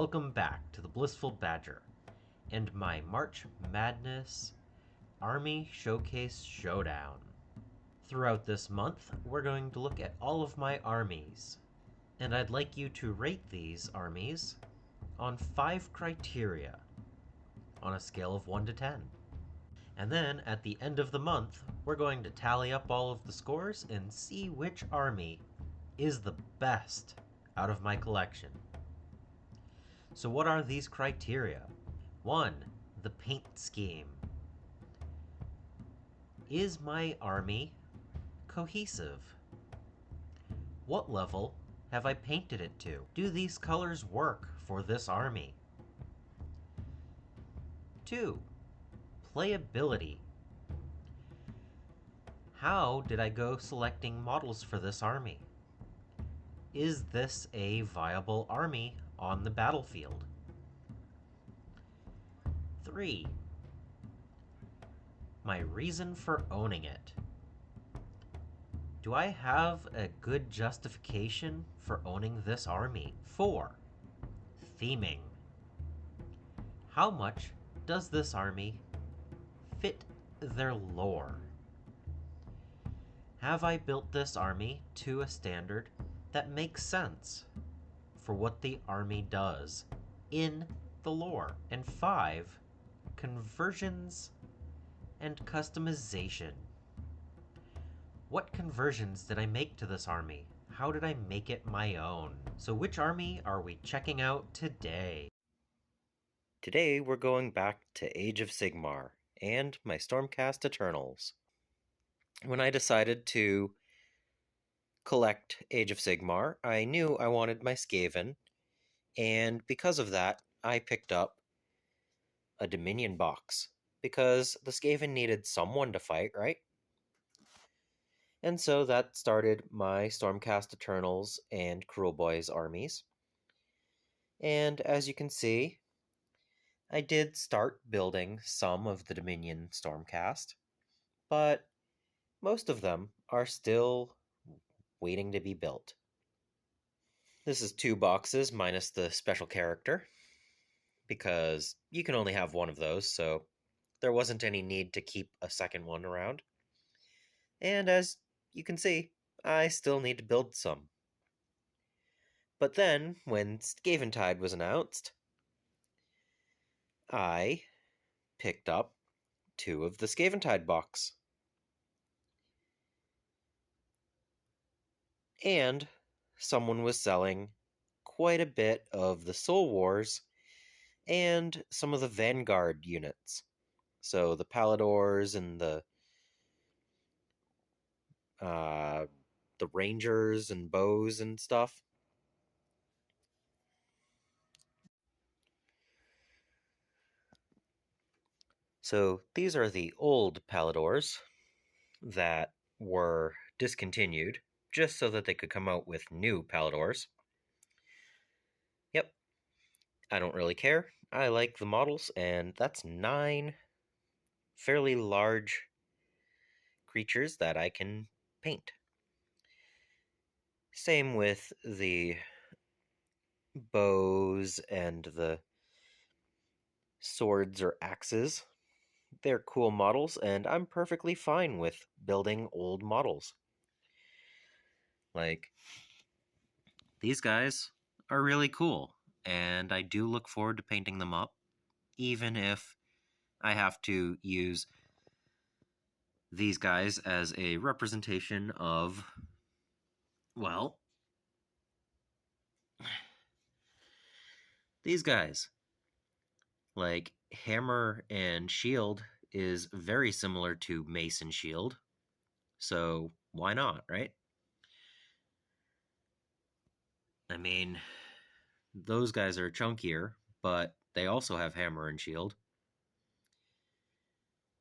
welcome back to the Blissful Badger and my March Madness Army Showcase Showdown. Throughout this month, we're going to look at all of my armies, and I'd like you to rate these armies on 5 criteria on a scale of 1 to 10. And then at the end of the month, we're going to tally up all of the scores and see which army is the best out of my collection. So what are these criteria? 1. The paint scheme. Is my army cohesive? What level have I painted it to? Do these colors work for this army? 2. Playability. How did I go selecting models for this army? Is this a viable army on the battlefield? 3. My reason for owning it. Do I have a good justification for owning this army? 4. Theming. How much does this army fit their lore? Have I built this army to a standard that makes sense for what the army does in the lore? And 5, conversions and customization. What conversions did I make to this army? How did I make it my own? So which army are we checking out today? Today we're going back to Age of Sigmar and my Stormcast Eternals. When I decided to collect Age of Sigmar, I knew I wanted my Skaven, and because of that, I picked up a Dominion box, because the Skaven needed someone to fight, right? And so that started my Stormcast Eternals and Cruel Boys armies. And as you can see, I did start building some of the Dominion Stormcast, but most of them are still waiting to be built. This is 2 boxes minus the special character, because you can only have one of those, so there wasn't any need to keep a second one around. And as you can see, I still need to build some. But then, when Skaventide was announced, I picked up 2 of the Skaventide box. And someone was selling quite a bit of the Soul Wars and some of the Vanguard units. So the Paladors and the Rangers and bows and stuff. So these are the old Paladors that were discontinued just so that they could come out with new Paladors. Yep, I don't really care. I like the models, and that's 9 fairly large creatures that I can paint. Same with the bows and the swords or axes. They're cool models, and I'm perfectly fine with building old models. Like, these guys are really cool, and I do look forward to painting them up, even if I have to use these guys as a representation of, well, these guys. Like, Hammer and Shield is very similar to Mace and Shield, so why not, right? I mean, those guys are chunkier, but they also have Hammer and Shield.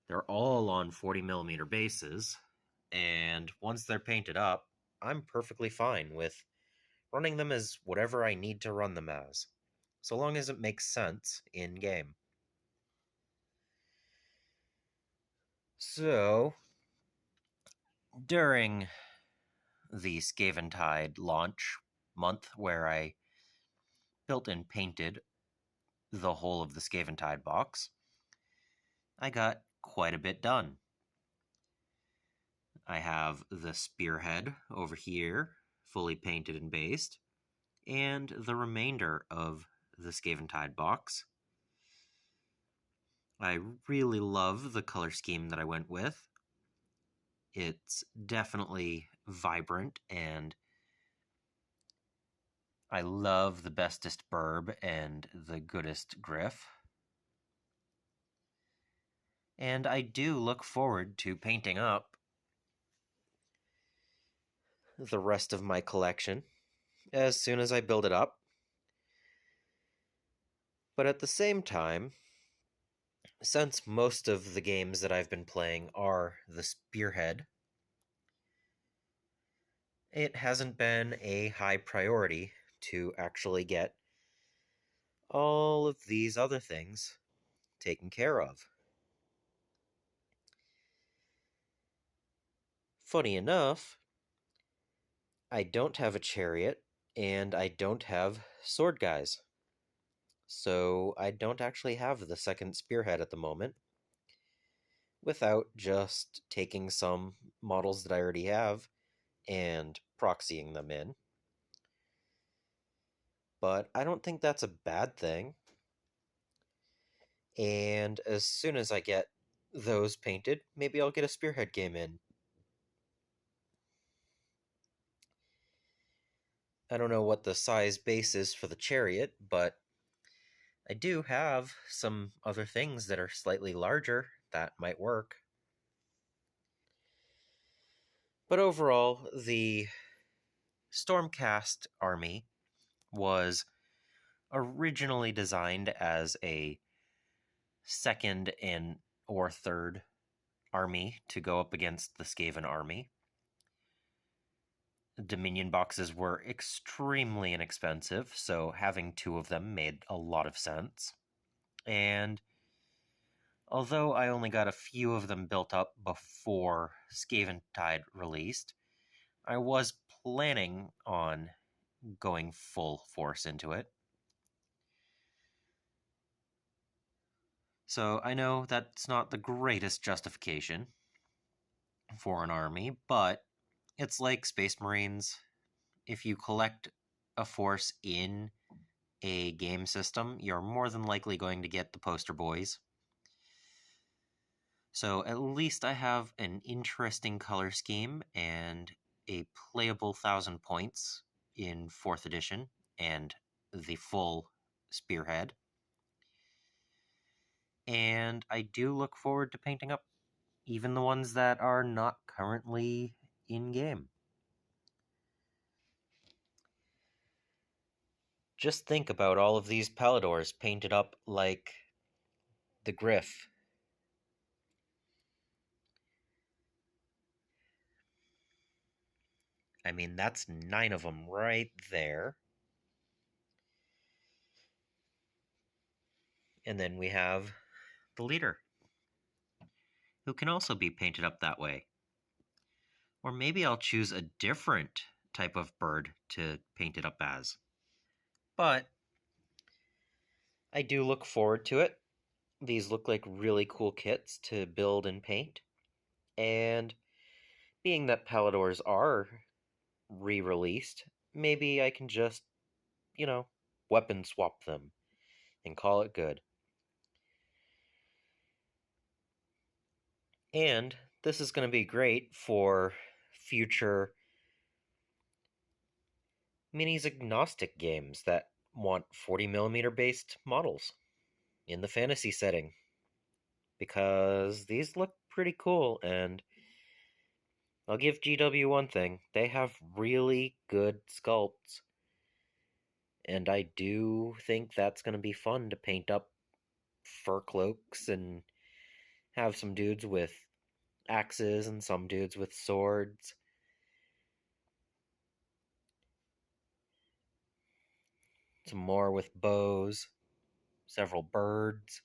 They're all on 40mm bases, and once they're painted up, I'm perfectly fine with running them as whatever I need to run them as, so long as it makes sense in-game. So, during the Skaventide launch month, where I built and painted the whole of the Skaventide box, I got quite a bit done. I have the spearhead over here, fully painted and based, and the remainder of the Skaventide box. I really love the color scheme that I went with. It's definitely vibrant, and I love the bestest burb and the goodest griff. And I do look forward to painting up the rest of my collection as soon as I build it up. But at the same time, since most of the games that I've been playing are the spearhead, it hasn't been a high priority to actually get all of these other things taken care of. Funny enough, I don't have a chariot, and I don't have sword guys. So I don't actually have the second spearhead at the moment, without just taking some models that I already have and proxying them in. But I don't think that's a bad thing. And as soon as I get those painted, maybe I'll get a spearhead game in. I don't know what the size base is for the chariot, but I do have some other things that are slightly larger that might work. But overall, the Stormcast army was originally designed as a second and or third army to go up against the Skaven army. Dominion boxes were extremely inexpensive, so having two of them made a lot of sense. And although I only got a few of them built up before Skaventide released, I was planning on going full force into it. So I know that's not the greatest justification for an army, but it's like Space Marines. If you collect a force in a game system, you're more than likely going to get the poster boys. So at least I have an interesting color scheme and a playable 1,000 points in 4th edition and the full spearhead. And I do look forward to painting up even the ones that are not currently in-game. Just think about all of these Paladors painted up like the Griff. I mean, that's 9 of them right there. And then we have the leader, who can also be painted up that way. Or maybe I'll choose a different type of bird to paint it up as. But I do look forward to it. These look like really cool kits to build and paint. And being that Paladors are re-released, maybe I can just, weapon swap them and call it good. And this is going to be great for future minis agnostic games that want 40mm based models in the fantasy setting, because these look pretty cool. And I'll give GW one thing: they have really good sculpts, and I do think that's going to be fun to paint up fur cloaks and have some dudes with axes and some dudes with swords. Some more with bows, several birds.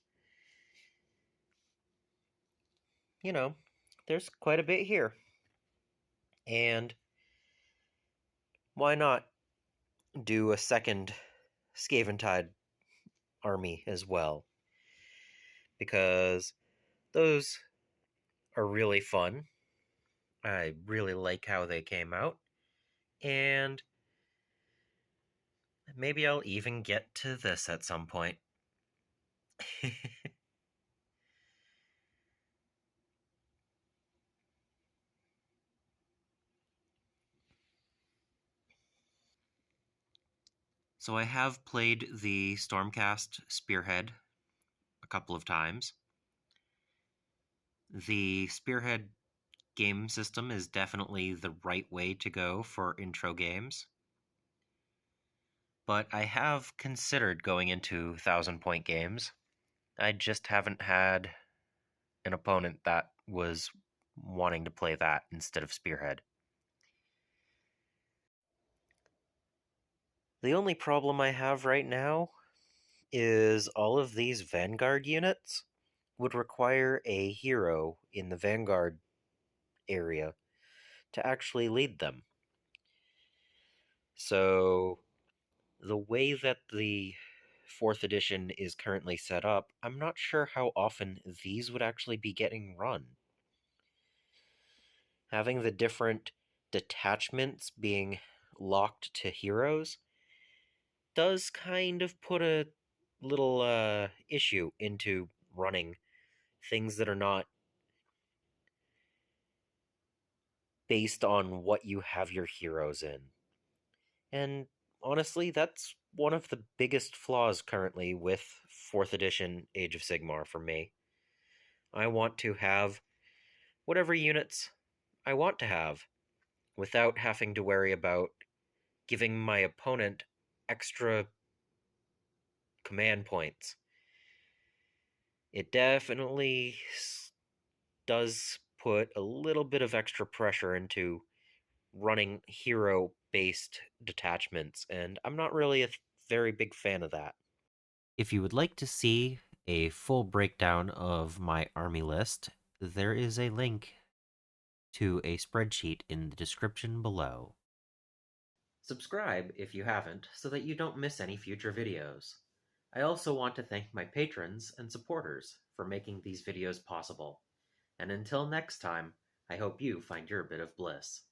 There's quite a bit here. And why not do a second Skaventide army as well, because those are really fun. I really like how they came out, and maybe I'll even get to this at some point. So I have played the Stormcast Spearhead a couple of times. The Spearhead game system is definitely the right way to go for intro games. But I have considered going into 1,000-point games. I just haven't had an opponent that was wanting to play that instead of Spearhead. The only problem I have right now is all of these Vanguard units would require a hero in the Vanguard area to actually lead them. So, the way that the 4th edition is currently set up, I'm not sure how often these would actually be getting run. Having the different detachments being locked to heroes does kind of put a little issue into running things that are not based on what you have your heroes in. And honestly, that's one of the biggest flaws currently with 4th edition Age of Sigmar for me. I want to have whatever units I want to have without having to worry about giving my opponent extra command points. It definitely does put a little bit of extra pressure into running hero-based detachments, and I'm not really a very big fan of that. If you would like to see a full breakdown of my army list, there is a link to a spreadsheet in the description below. Subscribe if you haven't, so that you don't miss any future videos. I also want to thank my patrons and supporters for making these videos possible. And until next time, I hope you find your bit of bliss.